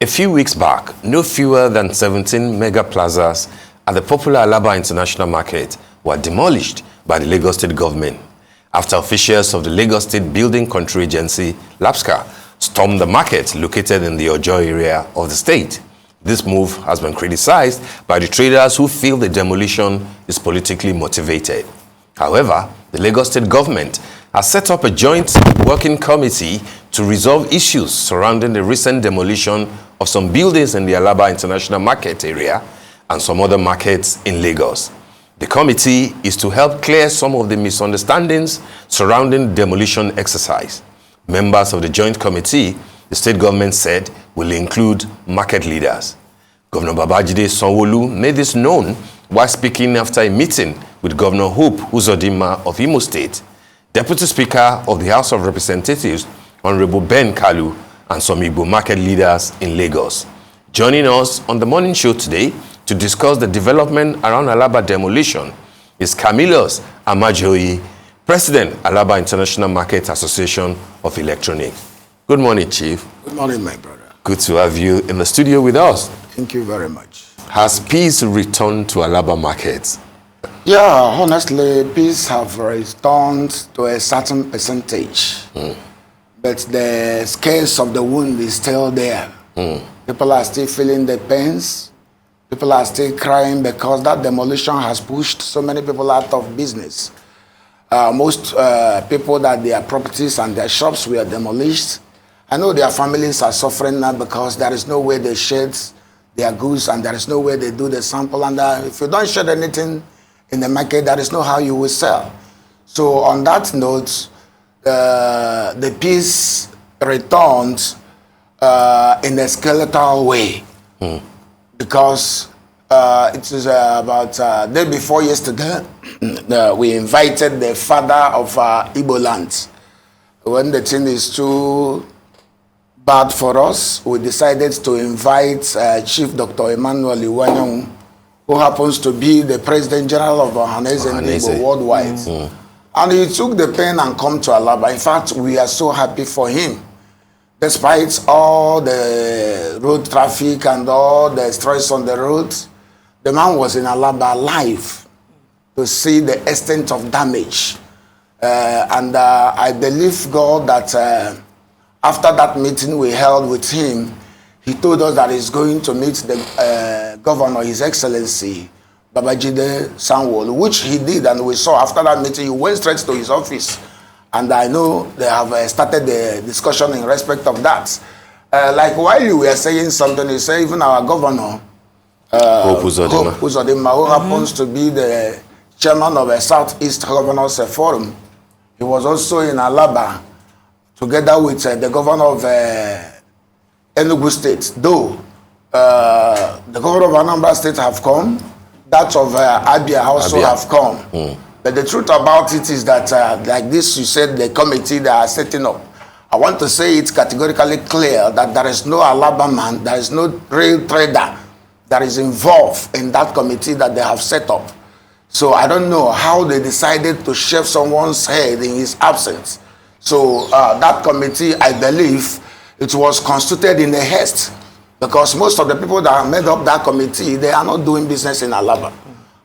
A few weeks back, no fewer than 17 mega plazas at the popular Alaba International Market were demolished by the Lagos State government after officials of the Lagos State Building Control Agency, LAPSCA, stormed the market located in the Amajuoyi area of the state. This move has been criticized by the traders who feel the demolition is politically motivated. However, the Lagos State government has set up a joint working committee to resolve issues surrounding the recent demolition of some buildings in the Alaba International Market area and some other markets in Lagos. The committee is to help clear some of the misunderstandings surrounding the demolition exercise. Members of the joint committee, the state government said, will include market leaders. Governor Babajide Sanwo-Olu made this known while speaking after a meeting with Governor Hope Uzodinma of Imo State, Deputy Speaker of the House of Representatives, Honorable Ben Kalu, and some Igbo market leaders in Lagos. Joining us on the morning show today to discuss the development around Alaba demolition is Camilus Amajuoyi, President, Alaba International Market Association of Electronics. Good morning, Chief. Good morning, my brother. Good to have you in the studio with us. Thank you very much. Has peace returned to Alaba markets? Yeah, honestly, peace have returned to a certain percentage. But the scars of the wound is still there. People are still feeling the pains. People are still crying because that demolition has pushed so many people out of business. Most people that their properties and their shops were demolished. I know their families are suffering now because there is no way they shed their goods and there is no way they do the sample. And if you don't shed anything in the market, there is no how you will sell. So on that note, the peace returned in a skeletal way because it is about day before yesterday we invited the father of Igbo land. When the thing is too bad for us, we decided to invite Chief Dr. Emmanuel Iwanyong, who happens to be the President General of Ohanese and Igbo worldwide. And he took the pen and come to Alaba. In fact, we are so happy for him. Despite all the road traffic and all the stress on the road, the man was in Alaba live to see the extent of damage. And I believe God that after that meeting we held with him, he told us that he's going to meet the governor, His Excellency, Babajide Sanwo-Olu, which he did, and we saw after that meeting, he went straight to his office. And I know they have started the discussion in respect of that. Like while you were saying something, you say even our governor, Hope Uzodinma, who happens to be the chairman of a Southeast Governors Forum, he was also in Alaba, together with the governor of Enugu State. Though the governor of Anambra State have come, that of Abia also have come. But the truth about it is that, like this, you said, the committee that are setting up, I want to say it's categorically clear that there is no Alaba man, there is no real trader that is involved in that committee that they have set up. So I don't know how they decided to shave someone's head in his absence. So that committee, I believe, it was constituted in a haste because most of the people that made up that committee, they are not doing business in Alaba.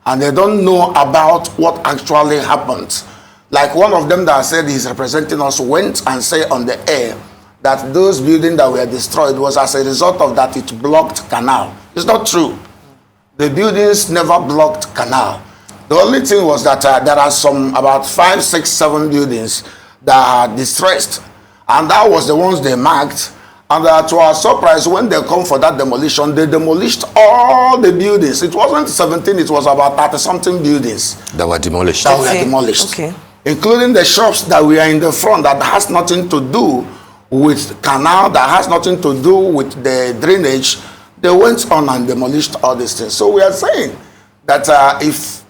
And they don't know about what actually happened. Like one of them that said he's representing us went and said on the air that those buildings that were destroyed was as a result of that it blocked canal. It's not true. The buildings never blocked canal. The only thing was that there are some about 5, 6, 7 buildings that are distressed. And that was the ones they marked. And to our surprise, when they come for that demolition, they demolished all the buildings. It wasn't 17, it was about 30-something buildings. That were demolished. That were demolished. Okay. Including the shops that were in the front that has nothing to do with canal, that has nothing to do with the drainage. They went on and demolished all these things. So we are saying that if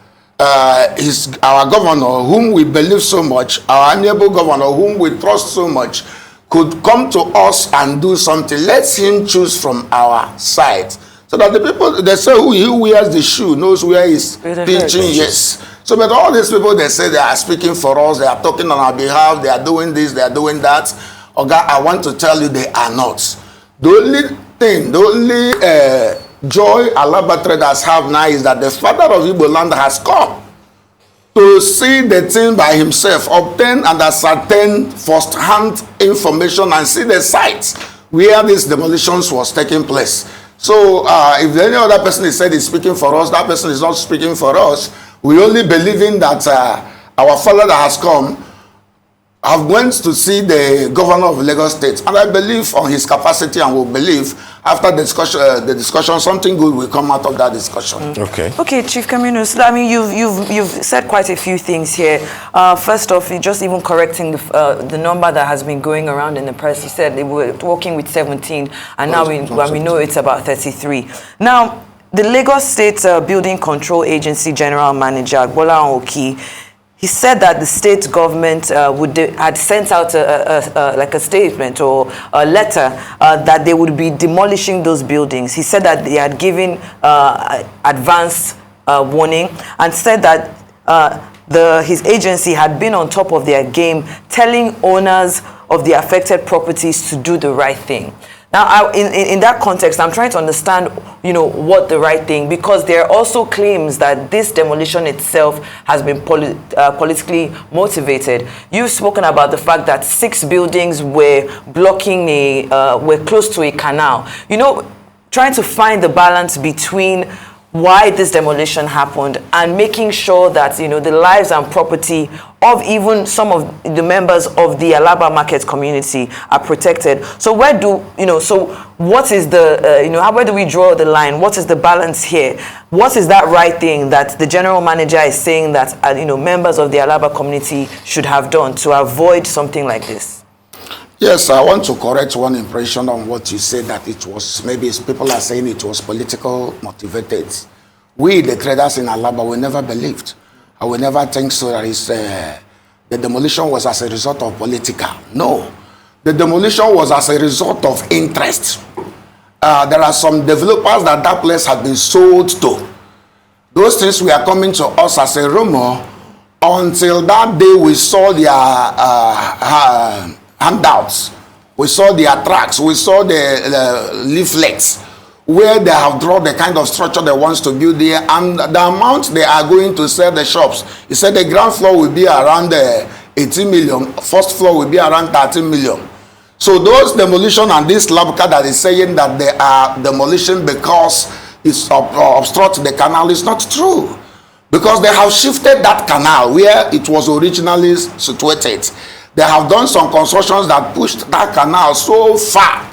our governor, whom we believe so much, our honorable governor, whom we trust so much, could come to us and do something, let him choose from our side. So that the people, they say who wears the shoe knows where he's pinching, yes. So but all these people, they say they are speaking for us, they are talking on our behalf, they are doing this, they are doing that. Okay, I want to tell you they are not. The only thing, the only joy Alaba traders have now is that the father of Igbo land has come to see the thing by himself, obtain and ascertain first-hand information and see the sites where these demolitions was taking place. So if any other person is said is speaking for us, that person is not speaking for us. We only believe in that our father that has come have went to see the governor of Lagos State, and I believe on his capacity, and will believe after the discussion, something good will come out of that discussion. Okay. Okay, Chief Camilus, I mean, you've said quite a few things here. First off, you just even correcting the number that has been going around in the press. You said they were working with 17, and now we know it's about 33. Now, the Lagos State Building Control Agency General Manager, Bola Oki, he said that the state government had sent out like a statement or a letter that they would be demolishing those buildings. He said that they had given advance warning, and said that his agency had been on top of their game, telling owners of the affected properties to do the right thing. Now, in that context, I'm trying to understand, what the right thing, because there are also claims that this demolition itself has been politically motivated. You've spoken about the fact that 6 buildings were were close to a canal. Trying to find the balance between why this demolition happened and making sure that the lives and property of even some of the members of the Alaba market community are protected. So where do what is the where do we draw the line? What is the balance here? What is that right thing that the general manager is saying that members of the Alaba community should have done to avoid something like this? Yes, I want to correct one impression on what you said, that it was, maybe people are saying it was political motivated. We, the traders in Alaba, we never believed. I will never think so that the demolition was as a result of political. No, the demolition was as a result of interest. There are some developers that place had been sold to. Those things were coming to us as a rumor until that day we saw their handouts, we saw their tracks, we saw the leaflets where they have drawn the kind of structure they want to build there, and the amount they are going to sell the shops. He said the ground floor will be around 18 million, first floor will be around 13 million. So those demolition and this labka that is saying that they are demolition because it's obstruct the canal is not true, because they have shifted that canal where it was originally situated. They have done some constructions that pushed that canal so far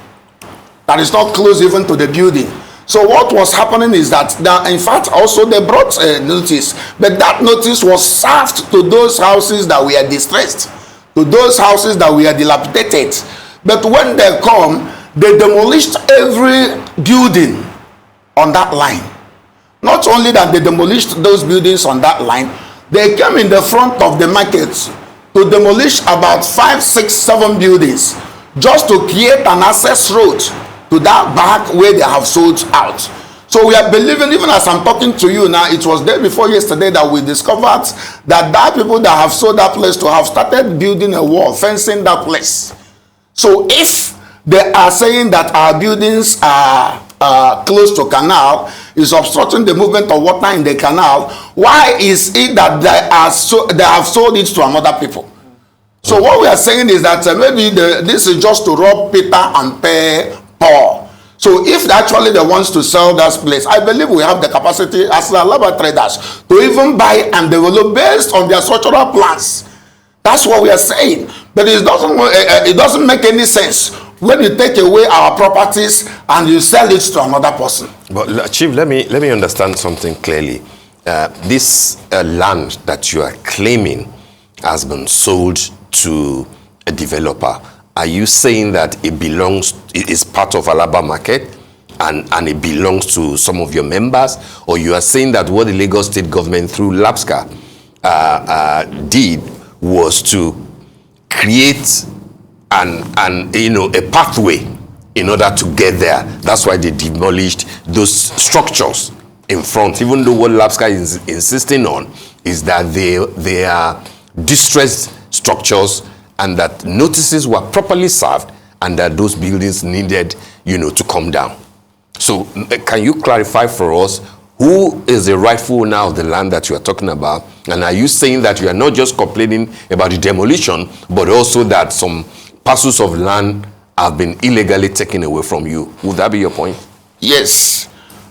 that it's not close even to the building. So what was happening is that, in fact, also they brought a notice, but that notice was served to those houses that were distressed, to those houses that were dilapidated. But when they come, they demolished every building on that line. Not only that they demolished those buildings on that line, they came in the front of the market to demolish about 5, 6, 7 buildings just to create an access road to that back where they have sold out. So we are believing, even as I'm talking to you now, it was day before yesterday that we discovered that people that have sold that place to have started building a wall, fencing that place. So if they are saying that our buildings are close to canal, is obstructing the movement of water in the canal, why is it that they have sold it to another people? So what we are saying is that maybe this is just to rob Peter and pay Paul. So if actually they want to sell that place, I believe we have the capacity as Alaba traders to even buy and develop based on their structural plans. That's what we are saying. But it doesn't make any sense when you take away our properties and you sell it to another person. But Chief, let me understand something clearly. This land that you are claiming has been sold to a developer. Are you saying that it is part of Alaba market and it belongs to some of your members? Or you are saying that what the Lagos State government through LAPSCA did was to create a pathway in order to get there? That's why they demolished those structures in front, even though what LAPSCA is insisting on is that they are distressed structures and that notices were properly served and that those buildings needed to come down. So can you clarify for us who is the rightful owner of the land that you are talking about? And are you saying that you are not just complaining about the demolition, but also that some parcels of land have been illegally taken away from you? Would that be your point? Yes.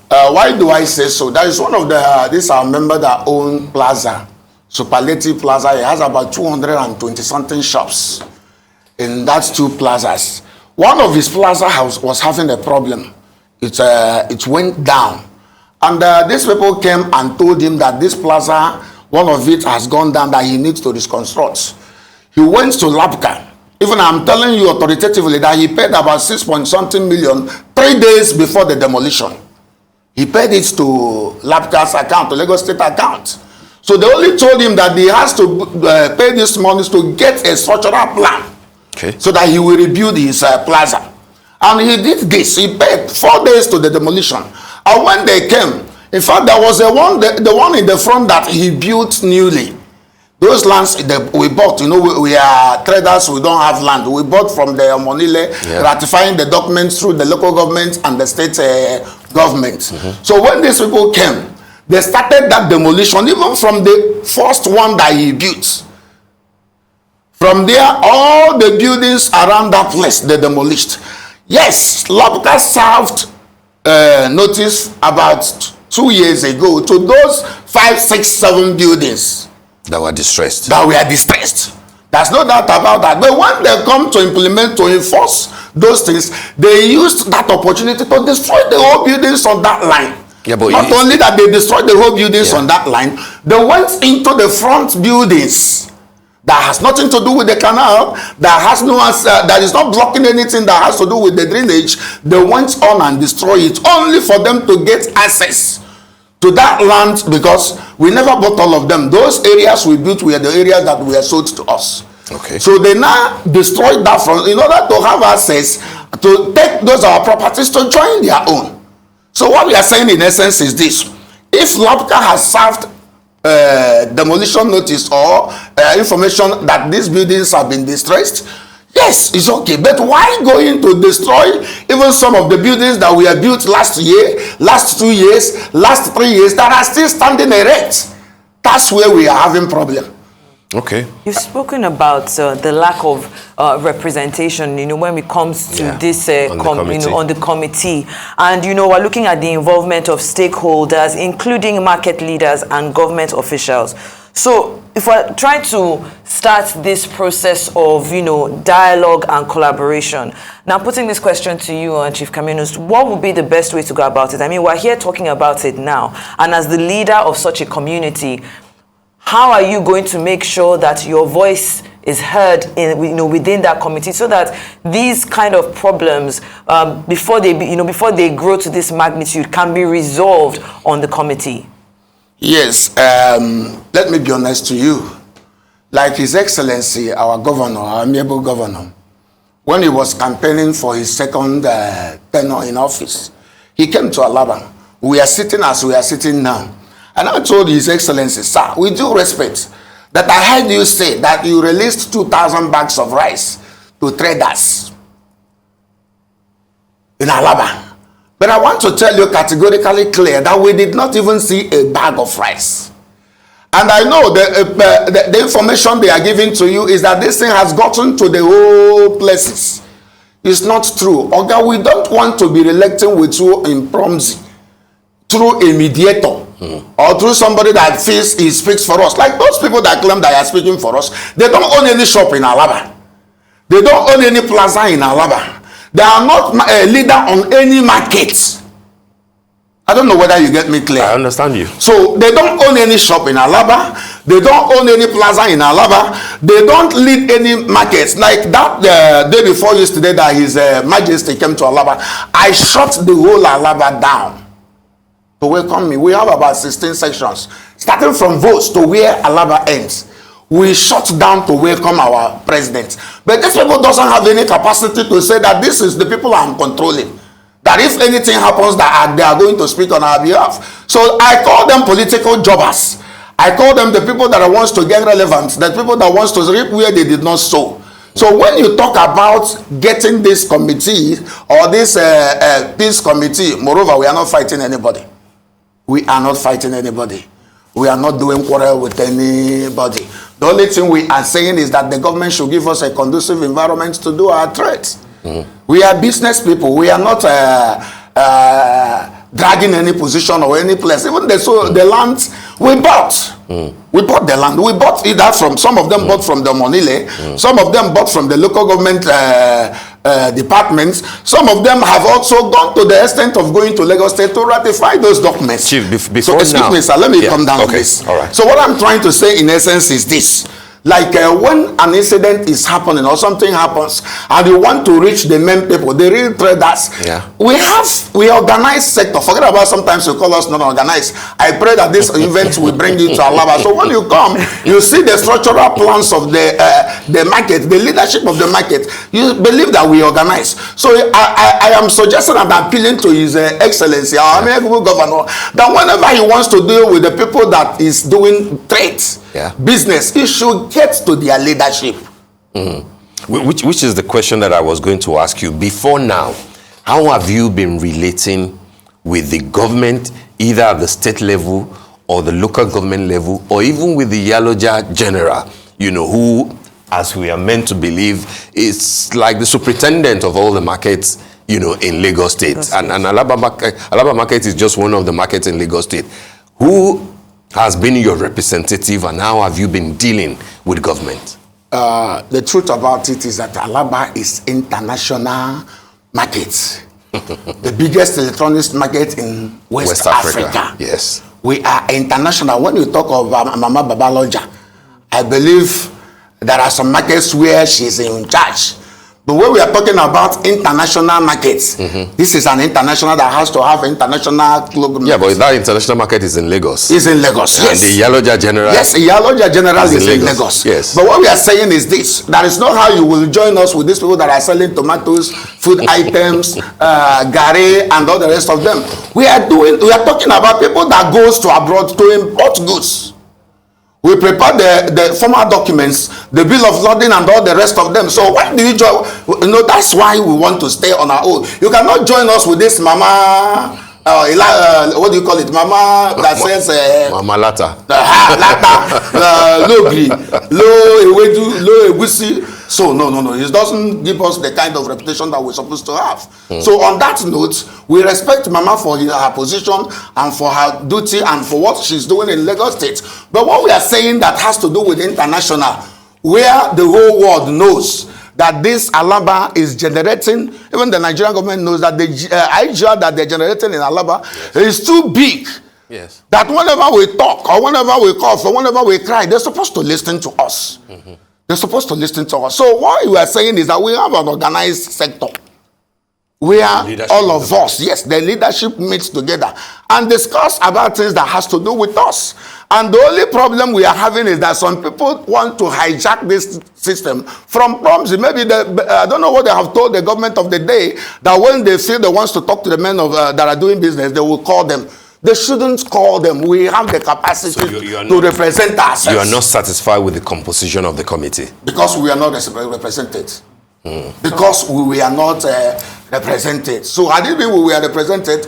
Why do I say so? That is one of the, this our member that own Plaza, Superlative Plaza. He has about 220 something shops in that two plazas. One of his plaza house was having a problem. It went down. And these people came and told him that this plaza, one of it has gone down, that he needs to reconstruct. He went to Labka. Even I'm telling you authoritatively that he paid about 6-point-something million 3 days before the demolition. He paid it to Labka's account, to Lagos State account. So they only told him that he has to pay this money to get a structural plan, okay, so that he will rebuild his plaza. And he did this. He paid 4 days to the demolition. And when they came, in fact, there was the one in the front that he built newly. Those lands we bought, we are traders, we don't have land. We bought from the Monile, ratifying the documents through the local government and the state government. So when these people came, they started that demolition, even from the first one that he built. From there, all the buildings around that place, they demolished. Yes, Labka served notice about 2 years ago to those 5, 6, 7 buildings that were distressed. There's no doubt about that. But when they come to implement, to enforce those things, they used that opportunity to destroy the whole buildings on that line. Yeah, but not only that, they destroyed the whole buildings on that line, they went into the front buildings. That has nothing to do with the canal, that is not blocking anything that has to do with the drainage. They went on and destroyed it only for them to get access to that land, because we never bought all of them. Those areas we built were the areas that were sold to us. Okay. So they now destroyed that in order to have access to take those our properties to join their own. So what we are saying in essence is this: if Labka has served demolition notice or information that these buildings have been distressed, yes, it's okay. But why going to destroy even some of the buildings that we have built last year, last 2 years, last 3 years that are still standing erect? That's where we are having problem. Okay. You've spoken about the lack of representation, when it comes to this on the committee. And, we're looking at the involvement of stakeholders, including market leaders and government officials. So if we're trying to start this process of, dialogue and collaboration, now putting this question to you, Chief Camilus, what would be the best way to go about it? I mean, we're here talking about it now. And as the leader of such a community, how are you going to make sure that your voice is heard within that committee, so that these kind of problems, before they grow to this magnitude, can be resolved on the committee? Yes, let me be honest to you. Like His Excellency, our governor, our amiable governor, when he was campaigning for his second tenure in office, he came to Alaba. We are sitting as we are sitting now. And I told His Excellency, sir, with due respect, that I heard you say that you released 2,000 bags of rice to traders in Alaba. But I want to tell you categorically clear that we did not even see a bag of rice. And I know the information they are giving to you is that this thing has gotten to the whole places. It's not true. Oga, we don't want to be reelecting with you in Promzi through a mediator. Or through somebody that feels he speaks for us. Like those people that claim they are speaking for us, they don't own any shop in Alaba. They don't own any plaza in Alaba. They are not a leader on any market. I don't know whether you get me clear. I understand you. So they don't own any shop in Alaba. They don't own any plaza in Alaba. They don't lead any markets. Like that day before yesterday that His Majesty came to Alaba, I shut the whole Alaba down to welcome me. We have about 16 sections, starting from votes to where Alaba ends. We shut down to welcome our president. But these people doesn't have any capacity to say that this is the people I'm controlling. That if anything happens, that they are going to speak on our behalf. So I call them political jobbers. I call them the people that wants to get relevant, the people that wants to reap where they did not sow. So when you talk about getting this committee or this peace committee, moreover, we are not fighting anybody. We are not fighting anybody. We are not doing quarrel with anybody. The only thing we are saying is that the government should give us a conducive environment to do our trades. We are business people. We are not dragging any position or any place. Even the land we bought. We bought the land. We bought it from, some of them bought from the Monile. Some of them bought from the local government departments. Some of them have also gone to the extent of going to Lagos State to ratify those documents. Chief, before so, excuse me, sir, let me come down to this. All right. So what I'm trying to say in essence is this. Like when an incident is happening or something happens and you want to reach the main people, the real traders, we organize sector. Forget about sometimes you call us non-organized. I pray that this event will bring you to Alaba. So when you come, you see the structural plans of the market, the leadership of the market. You believe that we organize. So I am suggesting and appealing to His Excellency, our Amiable Governor, that whenever he wants to deal with the people that is doing trades, business, he should get to their leadership. Which is the question that I was going to ask you. Before now, how have you been relating with the government, either at the state level or the local government level, or even with the Yaloja General, who, as we are meant to believe, is like the superintendent of all the markets, in Lagos State. And Alaba market is just one of the markets in Lagos State. Who has been your representative, and how have you been dealing with government? The truth about it is that Alaba is international market. The biggest electronics market in West Africa. Yes. We are international. When you talk of Mama Babaloja, I believe there are some markets where she's in charge. But when we are talking about international markets, this is an international that has to have international club. Yeah, but that international market is in Lagos. It's in Lagos, and yes. the Yaloja General. Yes, the Yaloja General is in Lagos. Yes. But what we are saying is this: that is not how you will join us with these people that are selling tomatoes, food items, gari, and all the rest of them. We are talking about people that goes to abroad to import goods. We prepare the formal documents, the bill of lading and all the rest of them. So why do you join? That's why we want to stay on our own. You cannot join us with this mama, what do you call it? Mama that says... Mama Lata. Lata, low egusi. So no. It doesn't give us the kind of reputation that we're supposed to have. So on that note, we respect Mama for her position and for her duty and for what she's doing in Lagos State. But what we are saying that has to do with international, where the whole world knows that this Alaba is generating, even the Nigerian government knows that the IGR that they're generating in Alaba is too big. Yes. That whenever we talk or whenever we cough or whenever we cry, they're supposed to listen to us. They're supposed to listen to us. So what we are saying is that we have an organized sector where all of us, the leadership meets together and discuss about things that has to do with us. And the only problem we are having is that some people want to hijack this system from problems. Maybe I don't know what they have told the government of the day, that when they feel they want to talk to the men of that are doing business, they will call them. They shouldn't call them. We have the capacity to represent ourselves. You are not satisfied with the composition of the committee? Because we are not represented. Because we are not represented. So had it been we were represented,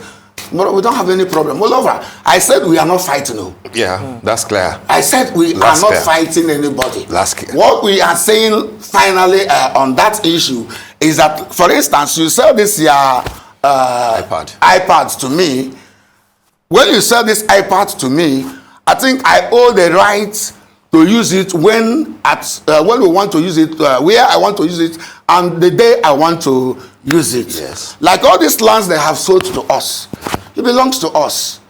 we don't have any problem. Moreover, I said we are not fighting. Yeah, that's clear. I said we are not fighting anybody. That's clear. What we are saying finally on that issue is that, for instance, you sell this iPad to me. When you sell this iPad to me, I think I owe the right to use it when we want to use it, where I want to use it, and the day I want to use it. Yes. Like all these lands they have sold to us, it belongs to us.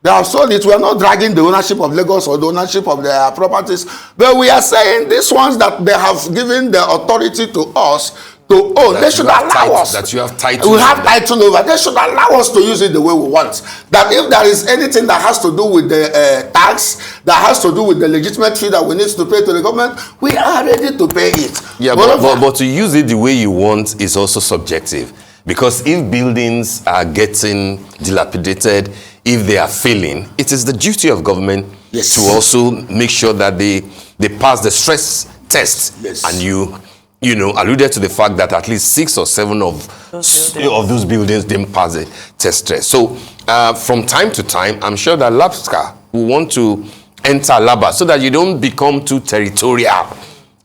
They have sold it. We are not dragging the ownership of Lagos or the ownership of their properties, but we are saying these ones that they have given the authority to us to own, they should allow us. That you have title. We have title over. They should allow us to use it the way we want. That if there is anything that has to do with the tax, that has to do with the legitimate fee that we need to pay to the government, we are ready to pay it. Yeah, but to use it the way you want is also subjective. Because if buildings are getting dilapidated, if they are failing, it is the duty of government to also make sure that they pass the stress test. Yes. And you alluded to the fact that at least 6 or 7 of those buildings didn't pass the test stress. So from time to time, I'm sure that LAPSCA will want to enter Alaba so that you don't become too territorial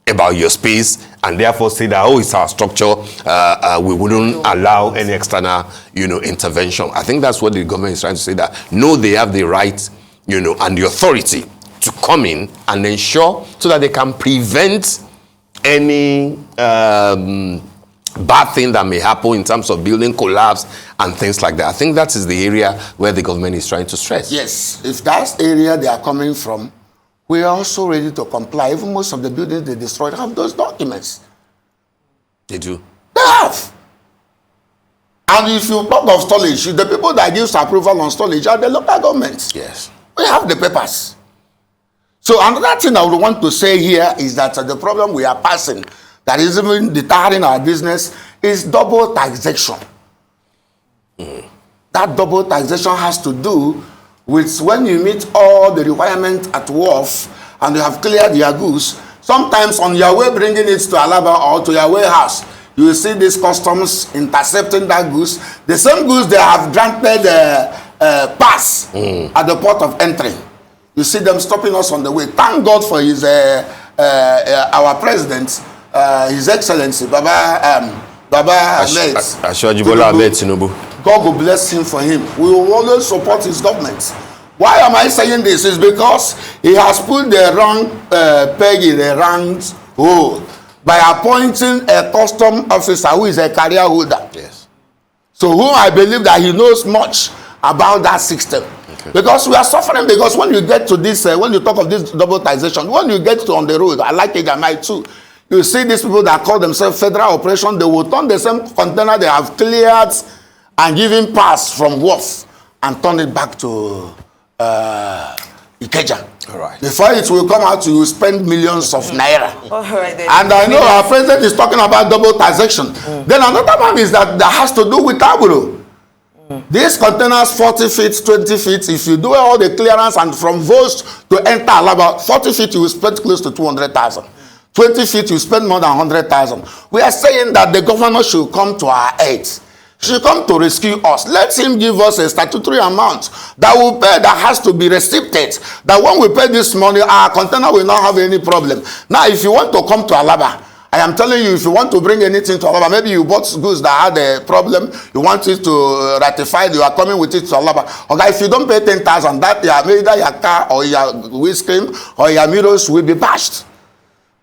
about your space and therefore say that, it's our structure, we wouldn't allow any external, intervention. I think that's what the government is trying to say, that no, they have the right, and the authority to come in and ensure so that they can prevent any bad thing that may happen in terms of building collapse and things like that. I think that is the area where the government is trying to stress. Yes, if that's the area they are coming from, we are also ready to comply. Even most of the buildings they destroyed have those documents. They do? They have. And if you talk of storage, the people that gives approval on storage are the local governments. Yes. We have the papers. So another thing I would want to say here is that the problem we are passing that is even deterring our business is double taxation. That double taxation has to do with when you meet all the requirements at wharf and you have cleared your goods, sometimes on your way bringing it to Alaba or to your warehouse, you will see these customs intercepting that goods. The same goods they have granted pass at the port of entry. You see them stopping us on the way. Thank God for his our president, His Excellency Baba Ahmed Tinubu. God will bless him for him. We will always support his government. Why am I saying this? Is because he has put the wrong peg in the wrong hole by appointing a custom officer who is a career holder. Yes. So whom I believe that he knows much about that system. Okay. Because we are suffering, because when you get to this, when you talk of this double taxation, when you get to on the road, I like Egamai too, you see these people that call themselves federal operation, they will turn the same container they have cleared and given pass from wharf and turn it back to Ikeja. All right. Before it will come out, you will spend millions of naira. All right, then. And I know our president is talking about double taxation. Then another one is that has to do with Taburo. These containers 40 feet, 20 feet, if you do all the clearance and from Vost to enter Alaba, 40 feet you will spend close to 200,000. 20 feet you spend more than 100,000. We are saying that the governor should come to our aid. Should come to rescue us. Let him give us a statutory amount that will pay, that has to be receipted. That when we pay this money, our container will not have any problem. Now, if you want to come to Alaba, I am telling you, if you want to bring anything to Alaba, maybe you bought goods that had a problem, you want it to ratify, you are coming with it to Alaba. Okay, if you don't pay 10,000, that either your car or your windscreen or your mirrors will be bashed.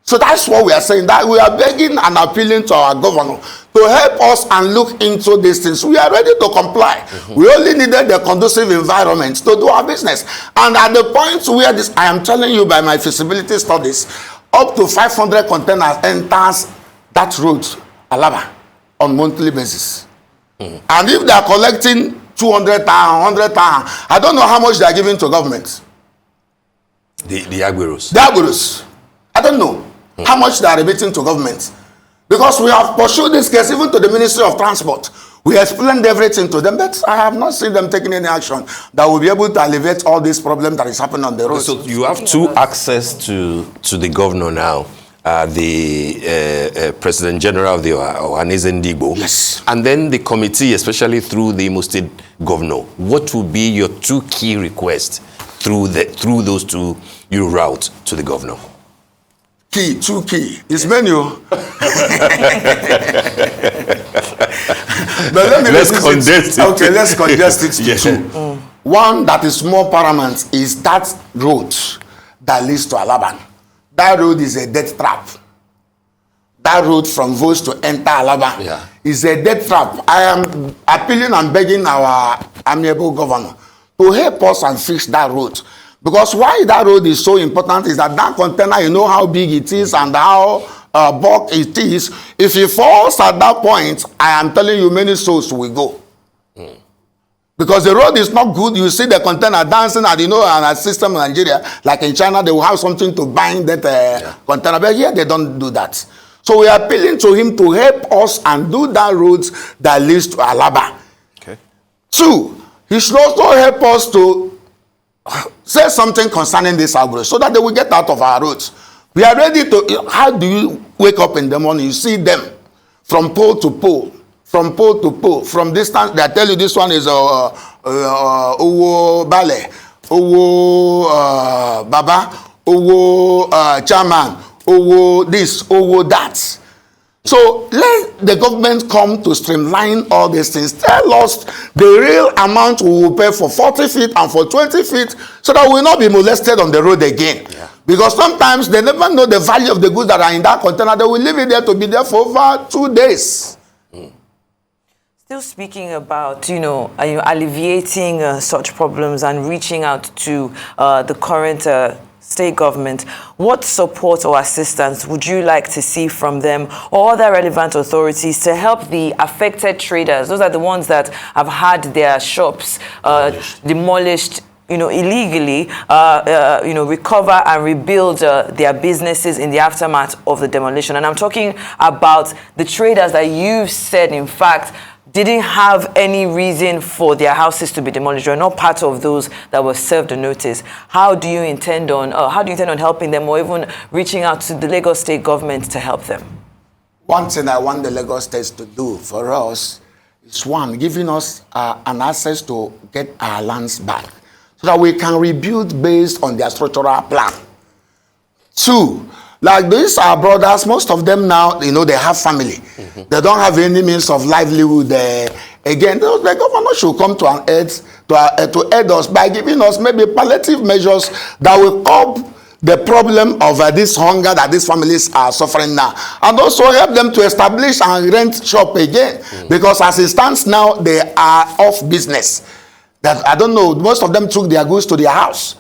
So that's what we are saying, that we are begging and appealing to our governor to help us and look into these things. We are ready to comply. We only needed the conducive environment to do our business. And at the point where this, I am telling you by my feasibility studies, up to 500 containers enters that road, Alaba, on monthly basis. And if they are collecting 200,000, 100,000, I don't know how much they are giving to government. The Agberos. The Agberos. I don't know how much they are remitting to government. Because we have pursued this case even to the Ministry of Transport. We explained everything to them, but I have not seen them taking any action that will be able to alleviate all these problems that is happening on the road. So you have two access to the governor now, the President General of the Ohanese Ndigbo, yes, and then the committee, especially through the Imo State Governor. What would be your two key requests through those two routes to the governor? Two key. It's menu. But let's congest it. Okay, let's congest it to two. One that is more paramount is that road that leads to Alaba. That road is a death trap. That road from Vost to enter Alaba is a death trap. I am appealing and begging our amiable governor to help us and fix that road. Because why that road is so important is that container, you know how big it is and how bulk it is. If it falls at that point, I am telling you, many souls will go. Because the road is not good. You see the container dancing, and in a system in Nigeria, like in China, they will have something to bind that container. But here, they don't do that. So we are appealing to him to help us and do that road that leads to Alaba. Okay. Two, he should also help us to say something concerning this Agro so that they will get out of our roads. We are ready to. How do you wake up in the morning? You see them from pole to pole, from pole to pole, from distance. They tell you this one is Owo Bale, Owo Baba, Owo Chairman, Owo this, Owo that. So let the government come to streamline all these things. Tell us the real amount we will pay for 40 feet and for 20 feet so that we will not be molested on the road again. Yeah. Because sometimes they never know the value of the goods that are in that container. They will leave it there to be there for over 2 days. Still speaking about, alleviating such problems and reaching out to the current state government, what support or assistance would you like to see from them or other relevant authorities to help the affected traders? Those are the ones that have had their shops demolished illegally, recover and rebuild their businesses in the aftermath of the demolition. And I'm talking about the traders that you said, in fact, didn't have any reason for their houses to be demolished. You're not part of those that were served a notice. How do you intend on helping them, or even reaching out to the Lagos state government to help them? One thing I want the Lagos state to do for us is, one, giving us an access to get our lands back so that we can rebuild based on their structural plan. Two, like these our brothers, most of them now, they have family. Mm-hmm. They don't have any means of livelihood. Again, the government should come to an aid to aid us by giving us maybe palliative measures that will curb the problem of this hunger that these families are suffering now, and also help them to establish and rent shop again. Mm-hmm. Because as it stands now, they are off business. That I don't know. Most of them took their goods to their house.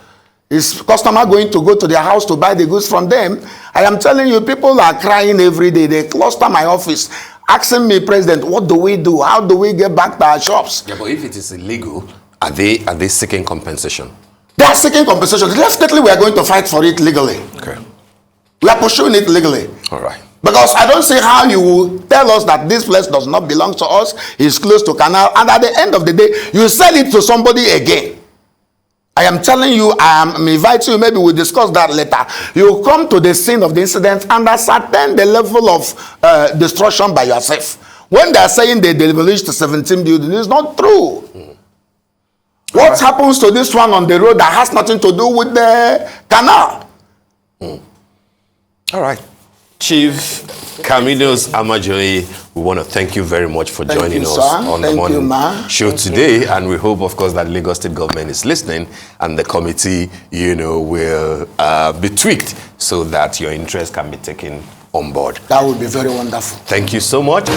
Is customer going to go to their house to buy the goods from them? I am telling you, people are crying every day. They cluster my office, asking me, President, what do we do? How do we get back to our shops? Yeah, but if it is illegal, are they seeking compensation? They are seeking compensation. Definitely, we are going to fight for it legally. Okay. We are pursuing it legally. All right. Because I don't see how you will tell us that this place does not belong to us, it's close to canal, and at the end of the day, you sell it to somebody again. I am telling you, I am inviting you, maybe we'll discuss that later. You come to the scene of the incident and ascertain the level of destruction by yourself. When they are saying they demolished 17 buildings, it's not true. What happens to this one on the road that has nothing to do with the canal? All right. Chief Camilus Amajuoyi, we want to thank you very much for joining us on the morning show today. And we hope, of course, that Lagos State government is listening and the committee, will be tweaked so that your interest can be taken on board. That would be very wonderful. Thank you so much.